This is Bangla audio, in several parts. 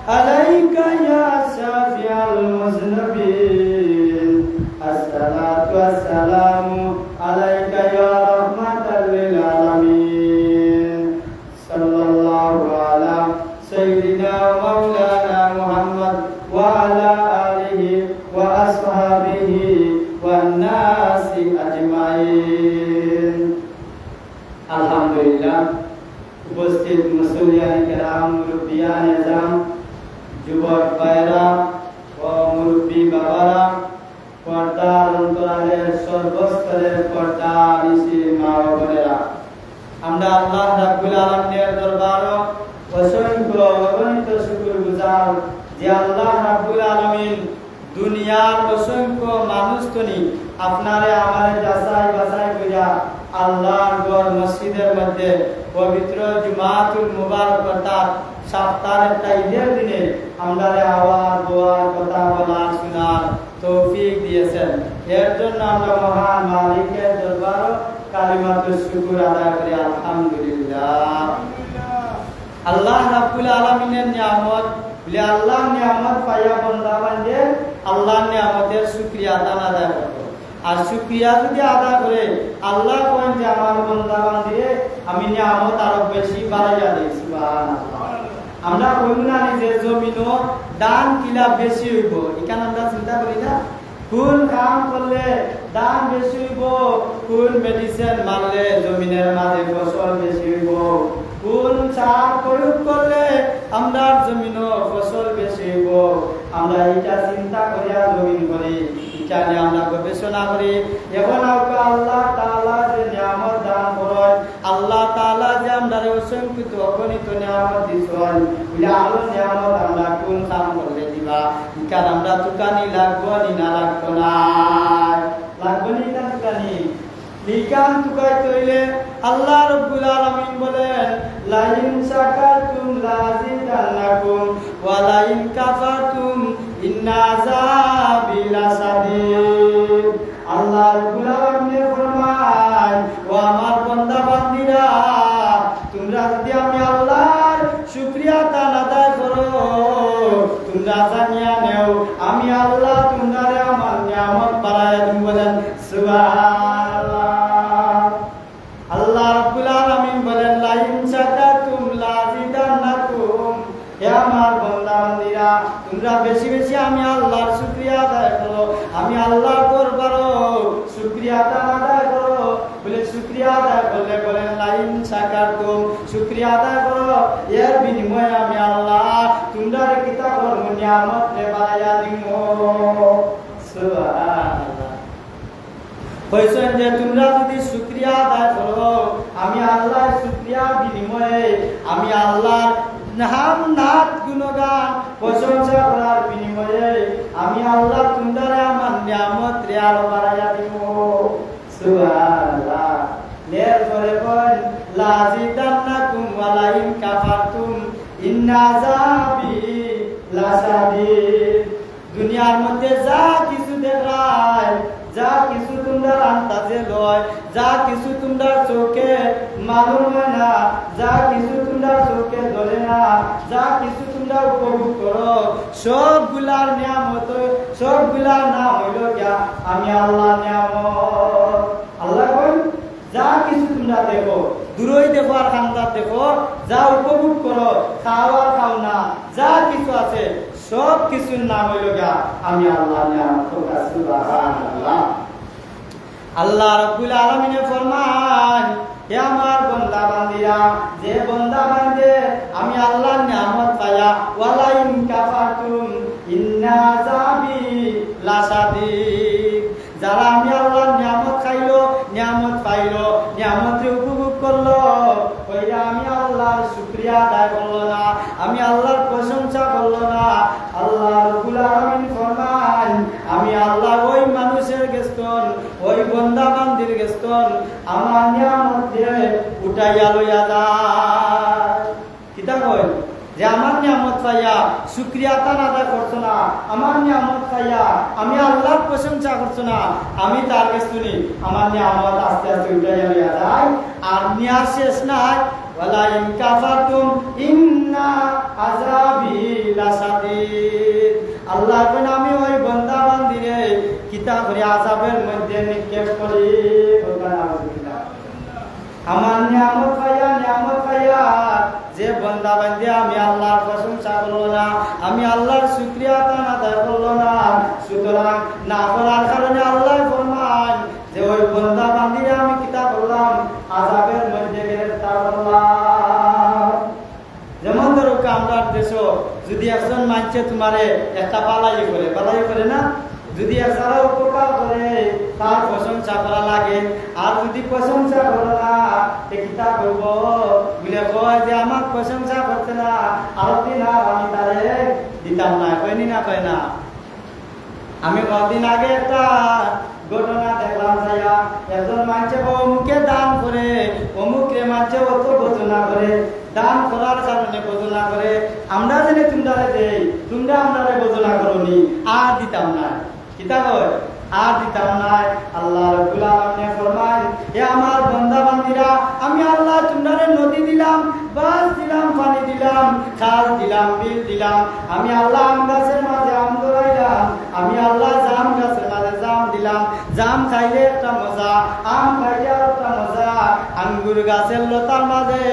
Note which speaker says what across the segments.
Speaker 1: عليك يا شافع المذنبين الصلاة والسلام عليك يا رحمة للعالمين صلى الله على سيدنا مولانا محمد وعلى آله وأصحابه والناس أجمعين الحمد لله উপস্থিত মুসলিয়ান কেরাম মুরব্বিয়ান এজাম যুবক ভাইরা ও মুরব্বী বাবারা পর্দার অন্তরালের সর্বস্তরের পর্দা নিশি মা ও বোনেরা আমরা আল্লাহ রাব্বুল আলামিনের দরবারে অসংখ্য অগণিত শুকরগুজার যে আল্লাহ রাব্বুল আলামিন দুনিয়ার অসংখ্য মানুষতনি আপনারে আমারে যাচাই বাছাই করিয়া আল্লাহর ঘর মসজিদের মধ্যে পবিত্র জুমাতুল মুবারক অর্থাৎ সপ্তাহের একটা ঈদের দিনে আমাদের আওয়াজ দোয়ার কথা বলার শোনার তৌফিক দিয়েছেন। এর জন্য আমরা মহান মালিকের দরবারে কালিমাতুশ শুকর আদায় করি আলহামদুলিল্লাহ। আল্লাহ রাব্বুল আলামিনের নিয়ামত বলে আল্লাহ নিয়ামত পাইয়া বান্দা বান্দে আল্লাহ নিয়ামতের শুকরিয়া আদায় করবে। আর শুকরিয়া যদি আদায় করে আল্লাহ কোন যে আমার বান্দা বান্দিরে আমি নিয়ামত আরো বেশি বাড়াইয়া দেই সুবহানাল্লাহ। আমরা কইব না যে জমিনো দান কিলা বেশি হইব এখানে আমরা চিন্তা করি না কোন কাম করলে দান বেশি হইব, কোন মেডিসিন মারলে জমিনের মাঝে ফসল বেশি হইব, কোন সার প্রয়োগ করলে আমরা জমিনো ফসল বেশি হইব। আমরা এটা চিন্তা করিয়া জমিন করি, এটা নিয়ে আমরা গবেষণা করি। এখন আল্লাহ তাআলা যে নিয়ামত দান করেন, আল্লাহ তাআলা যে আমরা অসংখ্য অগণিত নিয়ামত দিছেন, বলে আরো নিয়ামত আমরা কোন কাম করলে দিবা, কারণ আমরা তুকানি লাগবো নি না লাগবো না, লাগবো নি না তুকানি লিকান তুকাই তৈলে আল্লাহ রাব্বুল আলামিন বলেন লাইন শাকারতুম লাযিদান্নাকুম ওয়া লাইন কাফারতুম ইন্না আযাবি লাশাদীদ। আল্লাহ রাব্বুল আলামিন ফরমান ও আমার বান্দা বান্দীরা তোমরা যদি আমি আল্লাহর শুকরিয়া আদায় করো, তোমরা জানিয়া নেও আমি আল্লাহ তোমারে আমার নিয়ামত বাড়ায়া দিব। বলেন সুবহানাল্লাহ। আল্লাহ রাব্বুল আলামিন বলেন লাইন শাকারতুম লাযিদান্নাকুম, হে আমার বান্দা বান্দীরা তোমরা বেশি বেশি আমি আল্লাহর শুকরিয়া আদায় করো, আমি আল্লাহর দরবারে শুকরিয়া আদায় করো। বলে শুকরিয়া আদায় করলে বলেন লাইন শাকারতুম, শুকরিয়া আদায় করো, এর বিনিময়ে আমি আল্লাহ তোমরা কিতা করব নিয়ামত রে বাড়াইয়া দিব। সুবহানাল্লাহ। কইছেন যে তোমরা যদি শুকরিয়া আদায় করো আমি আল্লাহর শুকরিয়া বিনিময়ে আমি আল্লাহর নাম নাত গুণগান প্রশংসা করার বিনিময়ে আমি আল্লাহ তোমরা আমার নিয়ামত রে আরো বাড়াইয়া দিব। সুবহানাল্লাহ। এরপরে বল লাযিদান্নাকুম ওয়া লাইন কাফারতুম ইন্না আযাবি লাশাদীদ। দুনিয়ার মধ্যে যা কিছু দেখায়, যা কিছু তোমরা আন্দাজে লয়, যা কিছু তোমরা চোখে মালুম হয় না, যা কিছু তোমরা চোখে ধরে না, যা কিছু তোমরা উপভোগ করো, সবগুলার নিয়ামত সবগুলার নাম হইল গিয়া আমি আল্লাহর নিয়ামত। আল্লাহ কই যা কিছু তোমরা দেখো, দূরই দেখো আর খান্দার দেখো, যা উপভোগ করো, খাও আর খাও না, যা কিছু আছে সব কিছুর নাম হইল গিয়া আমি আল্লাহর নিয়ামত। সুবহানাল্লাহ। আল্লাহ রাব্বুল আলামিন ফরমান হে আমার বান্দা বান্দীরা যে বান্দা বান্দে আমি আল্লাহর নিয়ামত পায়া ওয়ালাইন কাফারতুম ইন্না আযাবি লাশাদীদ। যারা আমি আল্লাহর নিয়ামত খাইলো, নিয়ামত পাইলো, নিয়ামতের উপভোগ করলো, ওইটা আমি আল্লাহর শুকরিয়া আদায় করলো না, আমি আল্লাহর প্রশংসা করলো না, আল্লাহ রাব্বুল আলামিন ফরমান আমি আল্লাহ ওই মানুষের গেস্তন, ওই বান্দা বান্দির গেস্তন আমার নিয়ামত দিয়ে উঠাইয়া লইয়া যায়। কিতা কই যে আমার নিয়ামত পাইয়া শুকরিয়া আদায় করছো না, আমার নিয়ামত পাইয়া আমি আল্লাহর প্রশংসা করছো না, আমি তার গেস্তনি আমার নিয়ামত আস্তে আস্তে উঠাইয়া লইয়া যায়। আর নিয়া শেষ নাই ওয়ালা ইন কাফারতুম ইন্না আযাবি বান্দা বান্দে আমি আল্লাহর প্রশংসা করলো না, আমি আল্লাহর শুকরিয়া আদায় করলো না, সুতরাং না করার কারণে আল্লাহ ফরমান যে ওই বান্দা বান্দিরা আমি কিতা করলাম, আযাবের মধ্যে গ্রেফতার করলাম। যেমন ধরো আমরা দেশে যদি একজন মানুষে তোমারে একটা পালাই করে না, যদি একসারা উপকার করে তার প্রশংসা করা লাগে, আর যদি প্রশংসা করো না কিতা করবো বলে কয় যে আমার প্রশংসা করতে না, আরো দিন আর আমি তারে দিতাম না, কয়নি না কয় না। আমি কদিন আগে একটা ঘটনা দেখলাম, যাইয়া একজন মানুষে অমুকে দান করে, অমুকে মানুষে অত ঘোষণা করে, দান করার কারণে ঘোষণা করে আমরা জানি তোমরা দেই, তোমরা আমরা ঘোষণা করনি, আর দিতাম না, কিতা কয় আর দিতাম নাই। আল্লাহ রাব্বুল আলামিন ফরমান, হে আমার বান্দা বান্দীরা, আমি আল্লাহ তোমরা নদী দিলাম, বাস দিলাম, পানি দিলাম, খাল দিলাম, বিল দিলাম, আমি আল্লাহ আম গাছের মাঝে আম ধরাইলাম, আমি আল্লাহ জাম গাছের মাঝে জাম দিলাম, জাম খাইলে একটা মজা, আম খাইলে একটা মজা, আঙ্গুর গাছের লতার মাঝে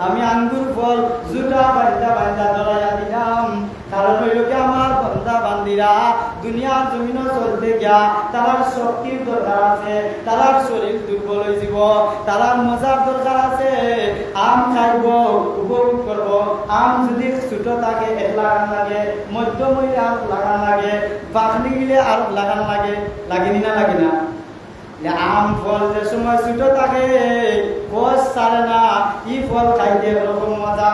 Speaker 1: আমি আঙ্গুর ফল জুটা বাইন্দা ধরাইয়া দিলাম। কারণ হইল কি আমার বান্দা বান্দিরা দুনিয়ার জমিন চলতে গিয়া তার শক্তির দরকার আছে, তার শরীর দুর্বল হয়ে যাব, তার মজার দরকার আছে, আম খাইব, উপভোগ করব। আম যদি ছোট থাকে এক লাগান লাগে, মধ্যম হইলে আর লাগান লাগে, পাকনি গেলে আর লাগান লাগে, লাগেনি না লাগে না। আম ফল যে সময় ছোট থাকে কোষ ছাড়ে না, ই ফল খাইতে এরকম মজা।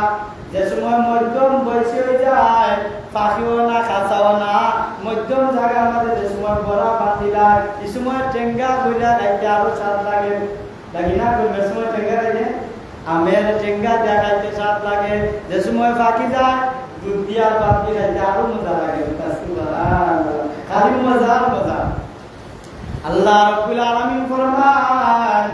Speaker 1: যে সময় মধ্যম বয়সী হয়ে যায়, পাখিও না খাঁচাও না, মধ্যম জায়গার মধ্যে যে সময় বড়া বাঁধিলায়, এই সময় টেঙ্গা কইরা খাইতে আরো স্বাদ লাগে, লাগি না? কোন সময় টেঙ্গা লাগে, আমের টেঙ্গা দেয়া খাইতে স্বাদ লাগে, যে সময় পাখি যায় দুধ দিয়া বাকি খাইতে আরো মজা লাগে। খালি মজা মজা। আল্লাহ রাব্বুল আলামিন ফরমান,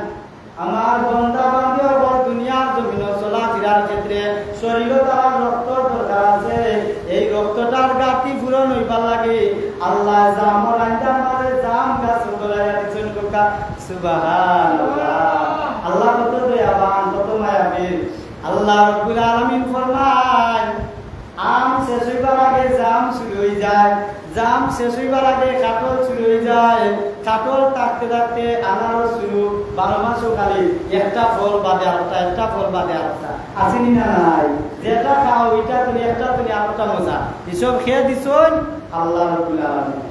Speaker 1: আমার বান্দা বান্দিরা দুনিয়ার জমিনে চলাফেরার ক্ষেত্রে শরীরে তার রক্ত দরকার আছে, এই রক্তটার ঘাটতি পূরণ হইবার লাগে আল্লাহ জামর আইন্দার মাঝে জাম গাছ ধরাইয়া দিয়েছেন। কোকা সুবহানাল্লাহ। আল্লাহ কত দয়াবান, কত মায়াবীর। আল্লাহ রাব্বুল আলামিন ফরমান, আম শেষ হইবার আগে জাম শুরু হয়ে যায়, জাম শেষ হইবার আগে কাটল শুরু হয়ে যায়, কাটল থাকতে থাকতে আনারস শুরু। 12 মাসও খালি একটা ফল বাদে আরেকটা, একটা ফল বাদে আরেকটা, আসেনি না নাই? যেটা খাও ওইটা তুমি একটা তুমি আরেকটা মজা, এসব খেয়ে দিছন আল্লাহ রাব্বুল আলামিন।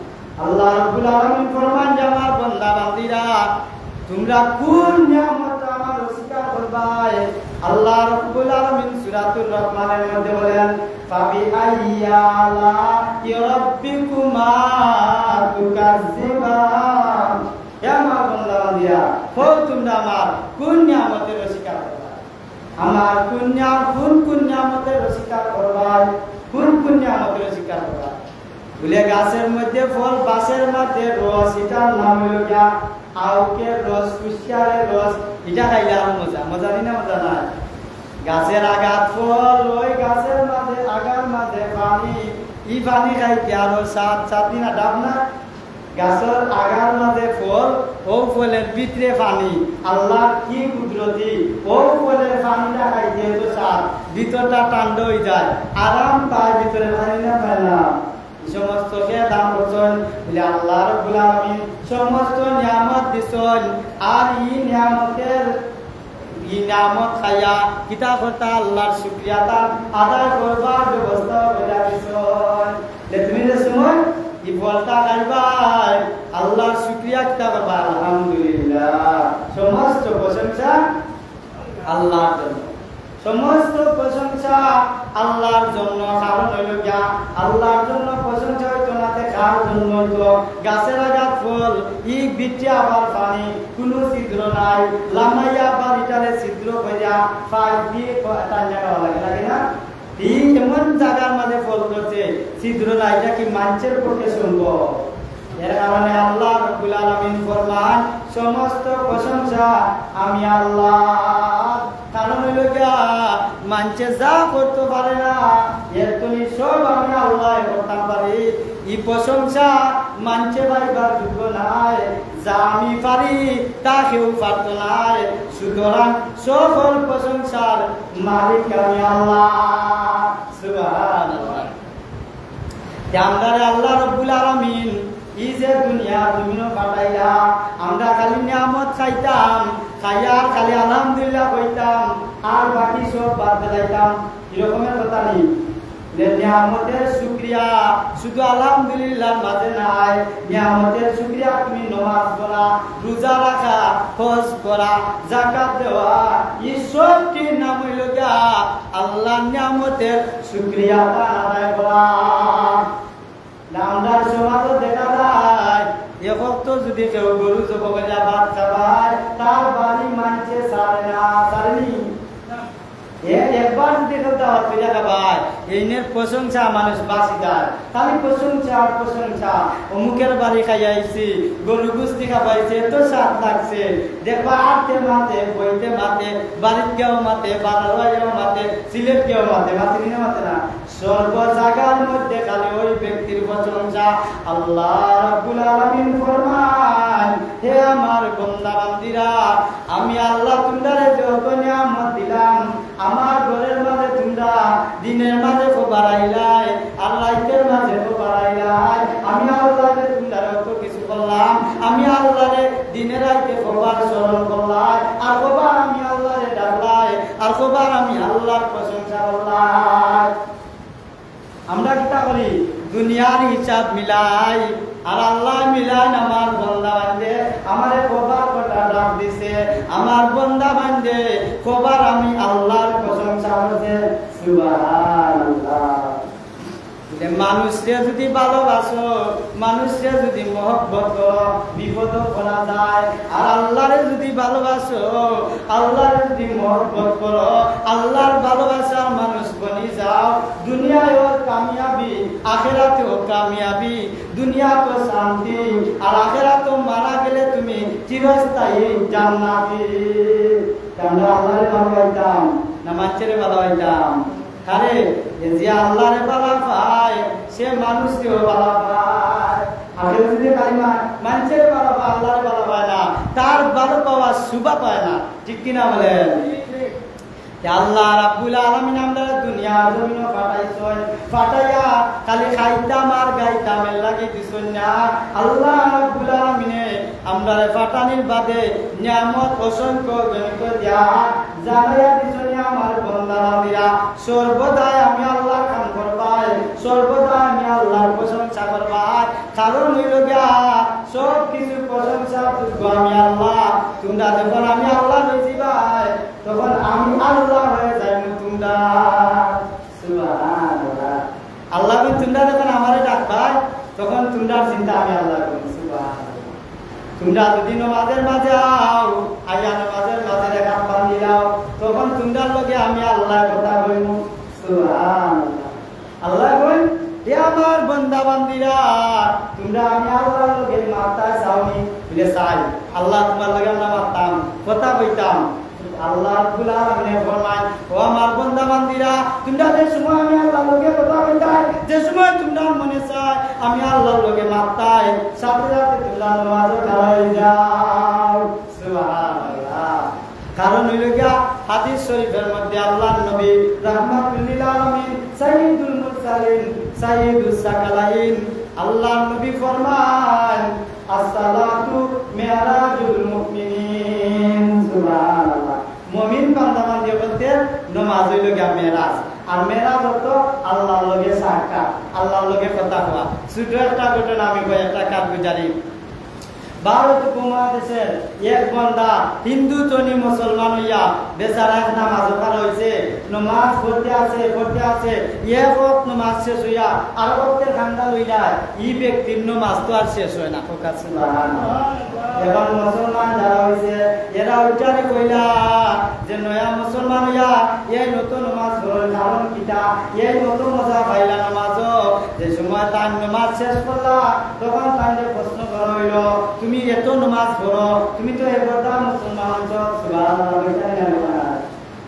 Speaker 1: আল্লাহ রাব্বুল আলামিন ফরমান, যে আমার বান্দা বান্দীরা তোমরা কোন নিয়ামত আমার অস্বীকার করবাই? আল্লাহ রাব্বুল আলামিন সূরাতুর রহমানের মধ্যে বলেন, ফাবি আইয়া আলাইহি রাব্বিকুমা তুকাজ্জিবান। হে আমার বান্দা বান্দিরা, তোমরা আমার কোন নিয়ামতের অস্বীকার করবা? আমার কোন নিয়ামতের অস্বীকার করবা? কোন নিয়ামতের অস্বীকার করবা? বলে গাছের মধ্যে ফল, বাসের মধ্যে রস, এটার নাম হইল গিয়া আউকের রস, কুশিয়ারের রস। এটা খাইলে আর মজা, মজা দিনা মজা নাই। গাছের আগাত ফল, ওই গাছের মাঝে আগার মাঝে পানি, ই পানি খাইতে আরো সাত দিন ডাব না। গাছের আগার মাঝে ফল, ও ফলের ভিতরে পানি, আল্লাহ কি কুদরতি! ও ফলের পানিটা খাইতে তো সাত, ভিতরটা ঠান্ডা হয়ে যায়, আরাম পায়, ভিতরে পানি না পায় না। সমস্ত কে দান করছেন বলে আল্লাহ রাব্বুল আলামিন সমস্ত নিয়ামত দিছেন, আর এই নিয়ামত খাইয়া কিতা করতা আল্লাহর শুকরিয়া আদায় করবার ব্যবস্থা করে দিছেন। তুমি যে সময় এই ফলটা খাইবাই, আল্লাহর শুকরিয়া কিতা করবা, আলহামদুলিল্লাহ। সমস্ত প্রশংসা আল্লাহর জন্য, সমস্ত প্রশংসা আল্লাহর জন্য। কারণ হইল গিয়া আল্লাহর জন্য প্রশংসা হইতো না, দেখার জন্য হইতো। গাছের আগাত ফল, ই বিটে আবার পানি, কোনো ছিদ্র নাই, লামাইয়া আবার ইটারে ছিদ্র কইরা পাইপ দিয়ে টাইনা খাওয়া লাগে, লাগে না? এই এমন জায়গার মাঝে ফল করছে, ছিদ্র নাই, এটা কি মানুষের পক্ষে সম্ভব? এর কারণে আল্লাহ রাব্বুল আলামিন ফরমান, সমস্ত প্রশংসা আমি আল্লাহ। কারণ হইল গিয়া মানুষে যা করতে পারে না, এর তুমি সব আমি আল্লাহ করতে পারি। এই প্রশংসা মানছে পাইবার যোগ্য নাই, যা আমি পারি তা কেউ পারত নাই। সুতরাং সকল প্রশংসার মালিক আমি আল্লাহ। সুবহানাল্লাহ। আমরা আল্লাহ রাব্বুল আলামিন এই যে দুনিয়া জমিনও পাঠাইলা, আমরা খালি নিয়ামত খাইতাম, খাইয়া খালি আলহামদুলিল্লাহ কইতাম, আর বাকি সব বাদ দিলাইতাম, এরকমের কথা নেই। নিয়ামতের শুকরিয়া শুধু আলহামদুলিল্লাহর মাঝে নাই, নিয়ামতের শুকরিয়া তুমি নামাজ পড়া, রোজা রাখা, হজ করা, যাকাত দেওয়া, এই সব কি নাম হইল গিয়া আল্লাহর নিয়ামতের শুকরিয়া আদায় করা। আমরা সমাজে দেখা যায় তো যদি কেউ গরু জবাইয়া ভাত খাবায়, তার বাড়ি মানছে সারে না, সারেনি। একবার যদি কেউ দাওয়াত করে খাবায়, এই নিয়ে প্রশংসা মানুষ বাসি যায়, খালি প্রশংসা আর প্রশংসা। অমুকের বাড়ি খাইয়াইছি, গরু গুস্তি খাবাইছে, এত স্বাদ লাগছে, দেখবা আটতে মাতে, বইতে মাতে, বাড়ির কেউ মাতে, বারাইয়াও মাতে, সিলেট কেউ মাতে, মাতে নিয়ে মাতে না, সর্ব জায়গার মধ্যে খালি ওই ব্যক্তির প্রশংসা। আল্লাহ রাব্বুল আলামিন ফরমান, হে আমার বান্দা বান্দীরা, আমি আল্লাহ তোমাদের যত নিয়ামত দিলাম, আমার ঘরের মাঝে তোমরা দিনের মাঝে বাড়াইলাই, আর রাতের মাঝে বাড়াইলাই। আমি আল্লাহরে তোমরা কত কিছু করলাম, আমি আল্লাহরে দিনের রাতে কবার স্মরণ করলাই, আর কবার আমি আল্লাহরে ডাকলাই, আর কবার আমি আল্লাহর প্রশংসা করলাই। আমরা কিতা করি, দুনিয়ার হিসাব মিলাই, আর আল্লাহ মিলাই আমার বন্দা বান্ধে আমারে কবার কটা ডাক দিছে, আমার বন্দা বান্ধে কবার আমি আল্লাহর প্রশংসা করছে। সুবহানাল্লাহ। মানুষকে যদি ভালোবাসো, মানুষকে যদি মহব্বত করো, বিপদ করা যায়। আর আল্লাহরে যদি ভালোবাসো, আল্লাহরে যদি মহব্বত করো, আল্লাহর ভালোবাসার মানুষ বনি যাও, দুনিয়ায়ও কামিয়াবি, আখিরাতেও কামিয়াবি। দুনিয়া তো শান্তি, আর আখিরাতে মারা গেলে তুমি চিরস্থায়ী জান্নাতি। আমরা আল্লাহরে ভালোবাসতাম না মানুষের ভালোবাসতাম? আরে যে আল্লাহরে ভালো পায় সে মানুষকেও ভালো পায়। আগে যদি কালিমা মানুষের ভালো পায়, আল্লাহরে ভালো পায় না, তার ভালো পাওয়া শুভা পায় না, ঠিক কিনা বলেন? আল্লাহ রাব্বুল আলামিন আমরা দুনিয়া জমিন ফাটাইয়া খালি খাইতাম আর গাইতাম এর লাগি দিছেন না। আল্লাহ রাব্বুল আলামিনে আমরা ফাটানির বাদে নিয়ামত অসংখ্য গণিত দিয়া জানাইয়া দিছেন আমার বান্দারা, সর্বদাই আমি আল্লাহর কাম করবাই, সর্বদা আমি আল্লাহর প্রশংসা করবাই। কারণ হইল গিয়া সব কিছু প্রশংসা আমি আল্লাহ। তোমরা যখন আমি আল্লাহ হইছিবাই, তখন আমি আল্লাহ হয়ে যাই তোমরা। সুবহানাল্লাহ। আল্লাহ তোমরা যখন আমারে ডাকবাই, তখন তোমরা চিন্তা আমি আল্লাহ করি। সুবহানাল্লাহ। তোমরা যদি নামাজের মাঝে আও, আইয়া নামাজের মাঝে রেখা বান্ধি দাও, তখন তোমরা লগে আমি আল্লাহ কথা কইব। সুবহানাল্লাহ। আল্লাহ কই, হে আমার বান্দা বান্দীরা, তোমরা আমি আল্লাহর লগে মাথা চাওনি বলে চাই, আল্লাহ তোমার লগে আমরা মারতাম, কথা কইতাম। আল্লাহ রাব্বুল আলামিন ফরমান, ও আমার বান্দা বান্দীরা, তোমরা যে সময় আমি আল্লাহর লগে কথা কইতাই, যে সময় তোমরা মনে চায় আমি আল্লাহর লগে মারতাই, সাথে সাথে তোমরা নামাজে দাঁড়ায় যাও। সুবহানাল্লাহ। কারণ হইল গিয়া হাদিস শরীফের মধ্যে আল্লাহর নবী রাহমাতুল লিল আলামিন, সাইয়্যিদুল মুরসালিন, সাইয়্যিদুস সাকালাইন, আল্লাহর নবী ফরমান, as-salatu mi'rajul mu'minin। সুবহানাল্লাহ। মুমিন বান্দা বান্দী বলতে নামাজ হইল গিয়া মেরাজ, আর মেরাজ হতো আল্লাহর লগে সাক্ষাৎ, আল্লাহর লগে কথা কওয়া। ছোট একটা ঘটনা আমি একটা কাজ বুঝারি। ভারত উপমহাদেশের এক বান্দা হিন্দু তনি মুসলমান হইয়া বেচারা এক নামাজ ওখানে হয়েছে, নামাজ পড়তে আছে এক ওয়াক্ত নামাজ শেষ হইয়া আর ওয়াক্তের খান্দা লইলা, এই ব্যক্তির নামাজ তো আর শেষ হয় না। এখন মুসলমান যারা হয়েছে এরা ওইটারে কইলা যে নয়া মুসলমান হইয়া এই নতুন নামাজ পড়ার কারণ কিটা, এই নতুন মজা পাইলা নামাজ। যে সময় তার নামাজ শেষ করলা, তখন তাকে প্রশ্ন করা হইল, তুমি এত নামাজ পড়ো, তুমি তো একদম মুসলমান,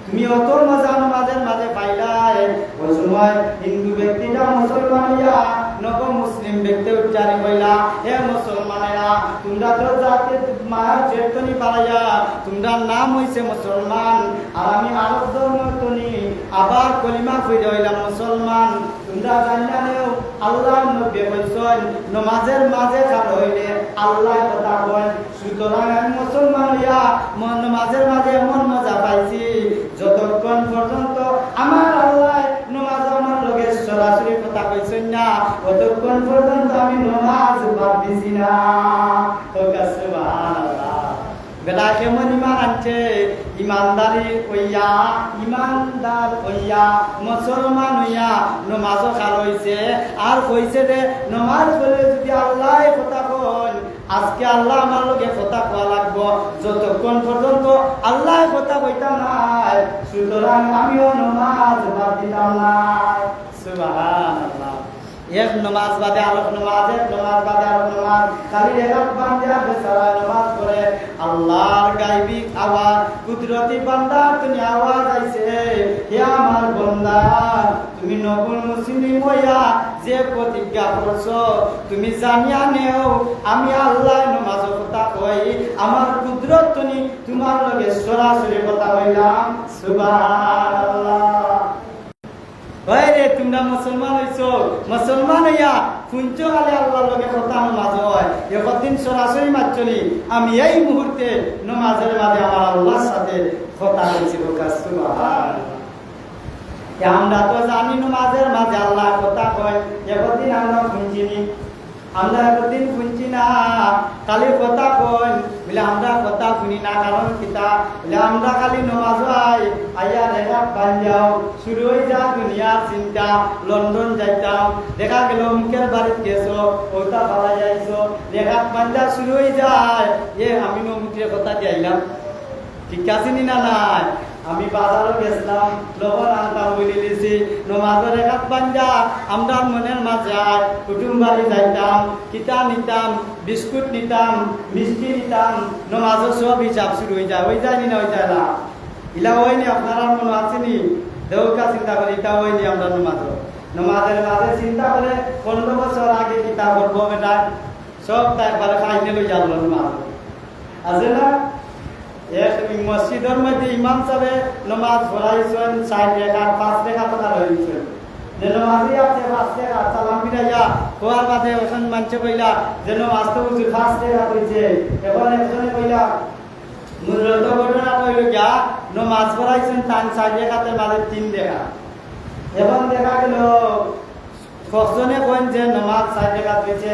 Speaker 1: তুমি অত মজা নামাজের মাঝে পাইলাই। ওই সময় হিন্দু ব্যক্তিটা মুসলমান হইয়া নব মুসলিম ব্যক্তি উচ্চারণ কইলা, ফালাইয়া তোমরা নাম হইছে মুসলমান আর আমি আরব ধর্মতনি আবার কলিমা কইরা হইলাম মুসলমান তোমরা জানলেও আল্লাহ নবী কইছেন নামাজের মাঝে খাড়া হইলে আল্লাহ কথা কয় সুতরাং আমি মুসলমান হইয়া নামাজের মাঝে এমন মজা পাইছি যতক্ষণ পর্যন্ত আমার আল্লাহ নামাজ আমার লগে সরাসরি কথা কইছেন না ততক্ষণ পর্যন্ত আমি নামাজ বাদ দিছি না তো সুবহানাল্লাহ বেলা কেমন ইমান আনছে ইমানদারি হইয়া ইমানদার হইয়া মুসলমান হইয়া নামাজ খাড়া হইছে আর কইছে যে নামাজ পড়লে যদি আল্লাহ কথা কন আজকে আল্লাহ আমার লগে কথা কওয়া লাগবো যতক্ষণ পর্যন্ত আল্লাহ কথা কইতাম নাই সুতরাং আমিও নামাজ বাদ দিতাম না সুবহানাল্লাহ এক নামাজ বাদে আরেক নামাজ এক নামাজ বাদে আরেক নামাজ খালি এক বান্দা বেচারা নামাজ পড়ে আল্লাহর গায়বী আওয়াজ কুদরতি বান্দা তুমি আওয়াজ আইছে হে আমার বান্দা তুমি নবুল মুসলিম হইয়া যে প্রতিজ্ঞা করছো তুমি জানিয়া নেও আমি আল্লাহ নামাজ কথা কই আমার কুদরত তুমি তোমার লগে সরাসরি কথা কইলাম সুবহানাল্লাহ বাইরে তোমরা মুসলমান হইছো মুসলমান হইয়া শুনছো খালি আল্লাহর লগে কথা নামাজ হয় একদিন সরাসরি মাত্রনি আমি এই মুহূর্তে নামাজের মাঝে আমার আল্লাহর সাথে কথা বলছি সুবহানাল্লাহ আমরা তো জানি নামাজের মাঝে আল্লাহ কথা কয় একদিন আমরা শুনছিনি আমরা একদিন শুনছি না খালি কথা কই বলে আমরা কথা শুনি না কারণ কিতা বলে আমরা খালি নামাজ আইয়া রেখা বান যাও শুরু হয়ে যা দুনিয়ার চিন্তা লন্ডন যাইতাম দেখা গেল মুখের বাড়িতে গেছো ওটা ভালো যাইছো রেখা বান্ধা শুরু হয়ে যায় আমি মুখের কথা যাইলাম ঠিক আছে নি না নাই আমি বাজারও গেছিলাম লবণ আনতাম বলে দিয়েছি নমাজের রেখাত বান্ধা আমরা মনের মাঝে কুটুম বাড়ি যাইতাম কিতা নিতাম বিস্কুট নিতাম মিষ্টি নিতাম নমাজের সব হিসাব শুরু হয়ে যায় ওই যায়নি না ওই যায় না ইলা হয়নি আপনারা মনে আসেনি দেউকা চিন্তা করে এটা হয়নি আমরা নমাজের মাঝে চিন্তা করে 15 বছর আগে কিতা করবো বেটা সব তাই একবারে ফাইনাল হয়ে যাবো নমাজ আছে না মসজিদের মধ্যে ইমাম সাহেব নামাজ পড়াইছেন 4 রেখা 5 রেখা কথা রয়েছেন যে নামাজি আছে 5 রেখা সালাম ফিরাইয়া কোয়ার বাদে ওখান মানছে কইলা যে নামাজ তো হুজুর 5 রেখা কইছে এবার একজনে কইলা মূলত ঘটনা কইল গিয়া নামাজ পড়াইছেন 4 রেখাতে মাঝে 3 রেখা এবং দেখা গেল কখনে কোন যে নামাজ 4 রেখাত হইছে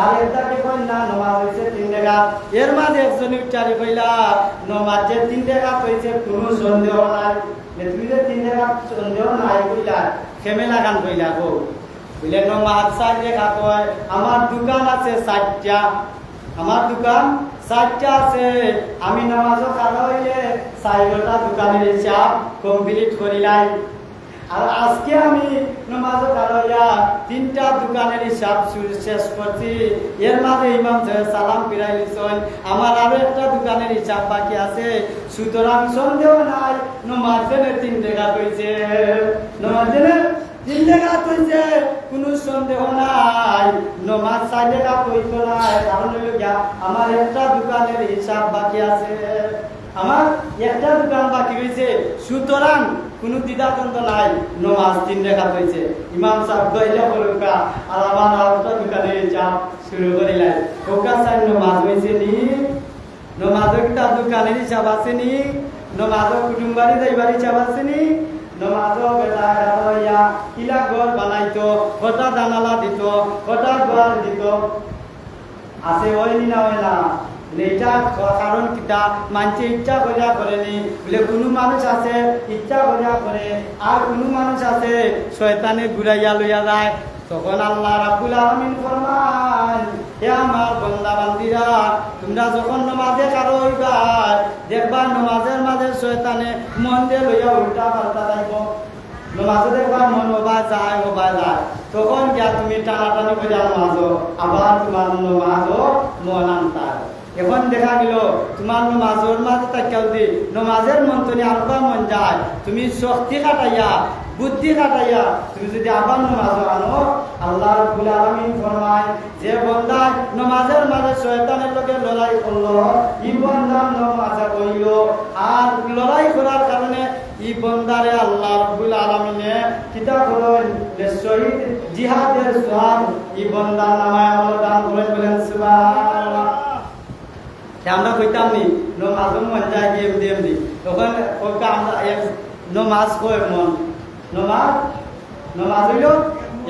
Speaker 1: আর এটাকে কোন না নামাজ হইছে 3 রেখাত এর মাঝে একজন উচ্চারি কইলা নামাজ যে 3 রেখাত হইছে কোনো সন্দেহ নাই তুমি যে 3 রেখাত সন্দেহ নাই কইলা খেমে লাগান কইলা গো বলে নামাজ 4 রেখাত হয় আমার দোকান আছে 4টা আমার দোকান 4টা আছে আমি নামাজও খাড়া হইলে 4টা দোকানের হিসাব কমপ্লিট করিলাই আর আজকে আমি নামাজও খাড়াইয়া 3টা দোকানের হিসাব শেষ করছি এর মাঝে ইমাম সাহেব সালাম ফিরাই দিছেন আমার আরো একটা দোকানের হিসাব বাকি আছে সুতরাং সন্দেহ নাই নামাজের 3 রেখাত হইছে নামাজের 3 রেখাত হইছে কোনো সন্দেহ নাই নামাজ 4 রেখাত হইতো না কারণ হইল গিয়া আমার একটা দোকানের হিসাব বাকি আছে আমার একটা দোকান বাকি হইছে সুতরাং কোনো দ্বিধাদ্বন্দ্ব নাই নামাজ 3 রেখাত হইছে ইমাম সাহেব কইলা বলুকা আর আমার আরেকটা দোকানে হিসাব শুরু করিলাই ওকা সাইন নামাজ হইছে নি নামাজ একটা দোকানের হিসাব আছে নি নামাজ কুটুমবাড়ি যাইবাড়ি হিসাব আছে নি নামাজ বেলা হইয়া কিলা ঘর বানাইতো কটা জানালা দিত কটা ঘর দিত আছে হয়নি না হয় না এটা কারণ কিতা মানছে ইচ্ছা করিয়া করেনি বলে কোনো মানুষ আছে ইচ্ছা করিয়া করে আর কোনো মানুষ আছে শয়তানে ঘুরাইয়া লইয়া যায় তখন আল্লাহ রাব্বুল আলামিন ফরমান হে আমার বান্দা বান্দীরা তোমরা যখন নামাজে কারো হইবা দেখবা নামাজের মাঝে শয়তানে মন দিয়ে লইয়া উল্টা পাল্টা যাইব নামাজে দেখবা মন ওবা যায় তখন গিয়া তুমি টানাটানি করে নামাজও আবার তোমার নামাজও মন আনতার এখন দেখা গেল তোমার নামাজের মাঝে তাকিয়াও দি নামাজের মন তুমি আবার মন যায় তুমি শক্তি কাটাইয়া বুদ্ধি কাটাইয়া তুমি যদি আবার নামাজ আনো আল্লাহ রাব্বুল আলামিন ফরমায় যে বান্দা নামাজের মাঝে শয়তানের লগে লড়াই করলো এই বান্দা নামাজ বন্দারে আল্লাহ রাব্বুল আলামিনে কিতাব হলেন যে শহীদ জিহাদের সওয়াব এই বন্দার নামায় আল্লাহ দান করেন বলেন সুবহানাল্লাহ। আমরা কইতাম নি নমাজ মন যায় এমনি তখন ওকে আমরা এক নমাজ কয় মন নমাজ হইল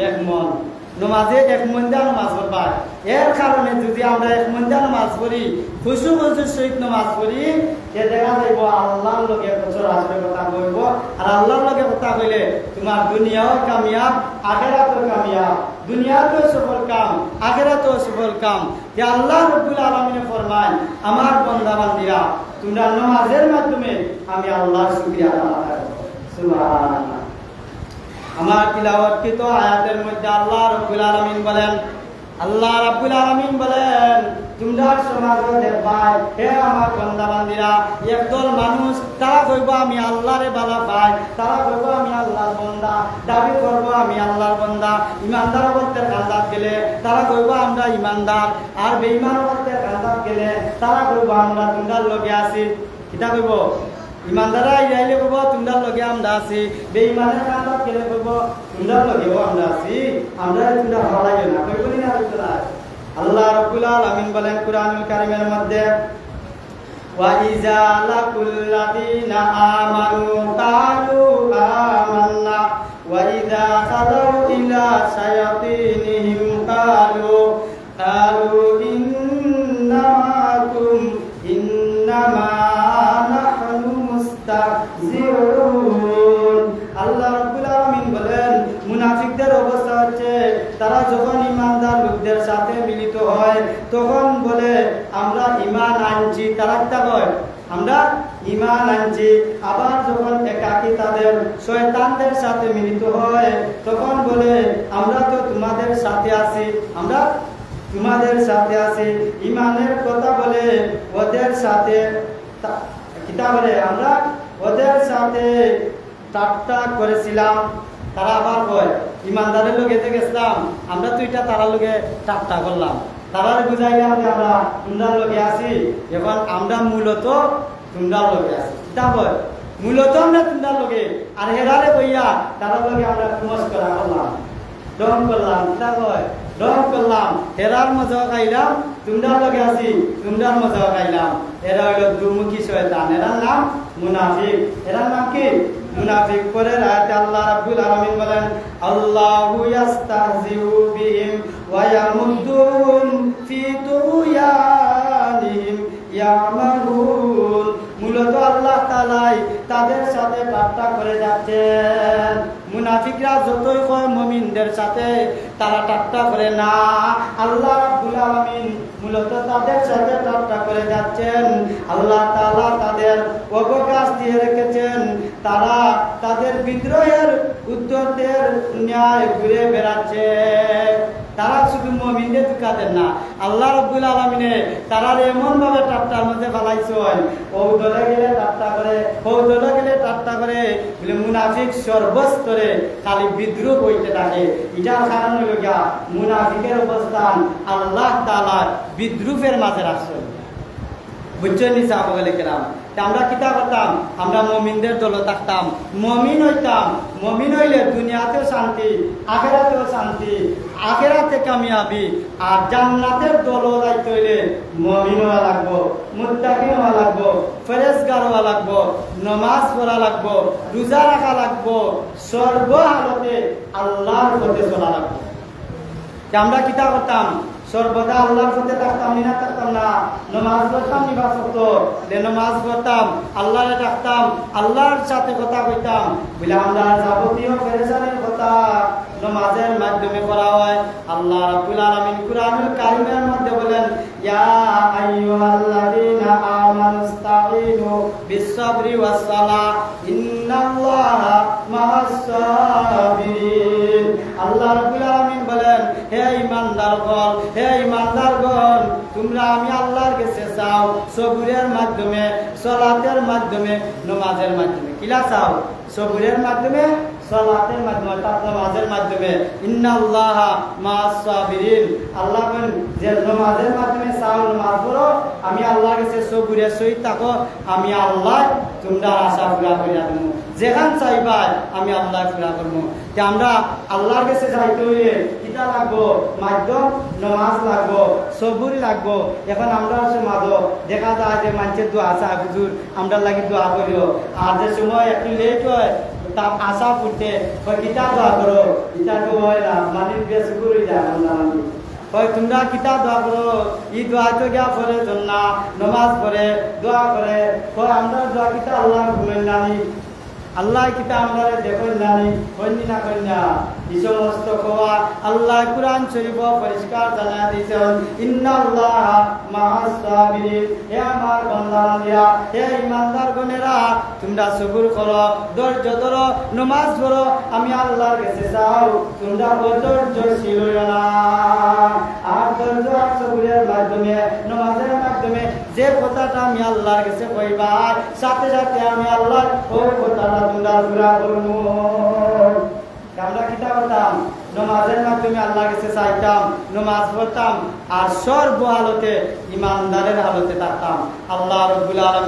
Speaker 1: এক মন নমাজে এক মন দিয়ে নমাজ পড়বা এর কারণে যদি আমরা এক মন দিয়ে নমাজ পড়ি খুশু খুশু সহিত নমাজ পড়ি এ দেখা যাইব আল্লাহর লগে বছর আসবে কথা কইব আর আল্লাহর লগে কথা কইলে তোমার দুনিয়াও কামিয়াব আখিরাতও কামিয়াব দুনিয়াতেও সফল কাম আখিরাতেও সফল কাম যে আল্লাহ রাব্বুল আলামিন ফরমান আমার বান্দা বান্দীরা তোমরা নামাজের মাধ্যমে আমি আল্লাহর শুকরিয়া আদায় করো সুবহানাল্লাহ। আমার তিলাওয়াতকৃত আয়াতের মধ্যে আল্লাহ রাব্বুল আলামিন বলেন তোমরা সমাজে দেখবা হে আমার বান্দা বান্দীরা একদল মানুষ তারা কইব আমি আল্লাহরে ভালো পাই তারা কইব আমি আল্লাহর বান্দা দাবি করব আমি আল্লাহর বান্দা ইমানদার বলতে কান্দাত গেলে তারা কইব আমরা ইমানদার আর বেঈমান বলতে কান্দাত গেলে তারা কইব আমরা তোমরার লগে আছি কিটা কইব ইমানদারা আইলে কইব তোমরার লগে আমরা আছি বেঈমানের কান্দাত গেলে কইব তোমরার লগেও আমরা আছি আমরা তোমরা ভালো লাগে না কইব না তোমরা আল্লাহ রাব্বুল আলামিন বলেন কুরআনুল কারীমের মধ্যে ওয়া ইযা লাকুল লাযিনা আমানু ক্বালু আমান্না ওয়া ইযা খালাউ ইলা শায়াতিনিহিম ক্বালু ইন্নামা নাহনু মুস্তাহজিউন। আল্লাহ রাব্বুল আলামিন বলেন মুনাফিকদের অবস্থা হচ্ছে তারা যখন ইমানদার লোকদের সাথে মিলিত হয় তখন বলে আমরা ঈমান আনছি তারা কি কয় আমরা ঈমান আনছি আবার যখন একাকী তাদের শয়তানদের সাথে মিলিত হয় তখন বলে আমরা তো তোমাদের সাথে আছি আমরা তোমাদের সাথে আছি ঈমানের কথা বলে ওদের সাথে কিতা বলে আমরা ওদের সাথে ঠাট্টা করেছিলাম তারা আবার কয় ইমানদারের লোকে গেছিলাম আমরা তো এটা তারা লোকে ঠাট্টা করলাম তারার বুঝাইলাম যে আমরা তোমরার লোকে আছি এখন আমরা মূলত তোমরার লোকে আছি তা বল মূলত আমরা তোমরার লোকে আর হেরারে কইয়া তারা লোকে আমরা নমস্কার করলাম ডং করলাম তা কয় ডং করলাম হেরার মজা খাইলাম তোমরার লোকে আছি তোমরার মজা খাইলাম এরা হইল দুমুখী শয়তান এরার নাম মুনাফিক এরার নাম কি মুনাফিক। পরের আয়াতে আল্লাহ রাব্বুল আলামিন বলেন আল্লাহু ইস্তাহজিউ বিহিম ওয়া ইয়ামুদ্দুহুম ফি তুগয়ানিহিম ইয়ামারুন। মূলত আল্লাহ তাআলাই তাদের সাথে ঠাট্টা করে যাচ্ছেন। মুনাফিকরা যতই কয় মুমিনদের সাথে তারা ঠাট্টা করে না, আল্লাহ রাব্বুল আলামিন মূলত তাদের সাথে ঠাট্টা করে যাচ্ছেন। আল্লাহ তাআলা তাদের অবকাশ দিয়ে রেখেছেন, তারা তাদের বিদ্রোহের উদ্যোগের ন্যায় ঘুরে বেড়াচ্ছে। তারা শুধু মুমিনদের ধোঁকা না, আল্লাহ রাব্বুল আলামিনে তারা এমন ভাবে ঠাট্টার মধ্যে ফেলাইছেন, ও দলে গেলে ঠাট্টা করে, ও দলে গেলে ঠাট্টা করে, বলে মুনাফিক সর্বস্তরে খালি বিদ্রোহ হইতে থাকে। এটার কারণ হইল গিয়া মুনাফিকের অবস্থান আল্লাহ তাআলা বিদ্রোহের মাঝে রাখছেন। বুঝছেন নি সাহাবায়ে কেরাম? আমরা কিতা করতাম? আমরা মুমিনদের দলে থাকতাম, মুমিন হইতাম। মুমিন হইলে দুনিয়াতেও শান্তি, আখিরাতেও শান্তি, আখিরাতে কামিয়াবি। আর জান্নাতের দল যাইতে হইলে মুমিন হওয়া লাগবো, মুত্তাকিন হওয়া লাগবো, ফেরেশগার হওয়া লাগবো, নামাজ পড়া লাগবো, রোজা রাখা লাগবো, সর্বহালতে আল্লাহর পথে চলা লাগবো। আমরা কিতা করতাম? সর্বদা আল্লাহর পথে থাকতাম, না থাকতাম না। নামাজ পড়তাম, নিবাস হতো, নামাজ পড়তাম, আল্লাহরে ডাকতাম, আল্লাহর সাথে কথা কইতাম। বলে আমরা যাবতীয় পেরেশানির কথা নামাজের মাধ্যমে করা হয়। আল্লাহ রাব্বুল আলামিন কুরআনুল কারীমের মধ্যে বলেন, ইয়া আইয়ুহাল্লাযীনা আমানুস্তাঈনু বিস-সাবরি ওয়াস-সালাহ ইন্নাল্লাহা মা'আস-সাবিরিন। আল্লাহ রাব্বুল আলামিন বলেন, হে ঈমানদারগণ, হে ঈমানদারগণ, তোমরা আমি আল্লাহর কাছে চাও সবুরের মাধ্যমে, সালাতের মাধ্যমে, নামাজের মাধ্যমে। কিলা চাও? সবুরের মাধ্যমে, সালাতের মাধ্যমে অর্থাৎ নামাজের মাধ্যমে ইন্নাল্লাহা মা'আস সাবিরিন আল্লাহ বলেন যে নামাজের মাধ্যমে চাও নামাজ পড়ো আমি আল্লাহর কাছে সবুরে সহিত থাকো আমি আল্লাহ তোমরা আশা পুরা করিয়া দেবো যেখান চাইবা আমি আল্লাহ পুরা করবো যে আমরা আল্লাহর কাছে যাইতে হইলে কিতা লাগবো মাধ্যম নামাজ লাগবো সবুরি লাগবো এখন আমরা সমাজ দেখা যায় যে মানুষের দোয়া আসা হুজুর আমরা লাগি দোয়া করিও আর যে সময় একটু লেট হয় তা আশা করতে কিতা দোয়া করো কিতা তো হয় না মানে বেশ করে যায় হয় তোমরা কিতাব দোয়া করো ই দোয়া তো গিয়া পড়ে জন্না নমাজ পড়ে দোয়া করে হয় আমরা দোয়া কিতা আল্লাহ ঘুমেন নানি আল্লাহ কিতা আমরা দেখেন নানি হইনি না কন্যা এই সমস্ত কোয়া আল্লাহ কুরআন শরীফ পরিষ্কার জানা দিয়েছেন ইন্নাল্লাহ মা'আস সাবিরিন হে আমার বান্দারা হে ইমানদার গণেরা তোমরা সবুর করো ধৈর্য ধরো নামাজ পড়ো আমি আল্লাহর কাছে যাও তোমরা ধৈর্যশীল হইও না আর ধৈর্য আর সবুরের মাধ্যমে নামাজের মাধ্যমে যে কথাটা আমি আল্লাহর কাছে কইবা সাথে সাথে আমি আল্লাহর ওই কথাটা তোমরা পুরা করবো আমরা কিতা করতাম নামাজের মাধ্যমে আল্লাহর কাছে চাইতাম নামাজ পড়তাম আর সর্ব হালতে ইমানদারের হালতে থাকতাম আল্লাহ রাব্বুল আলামিন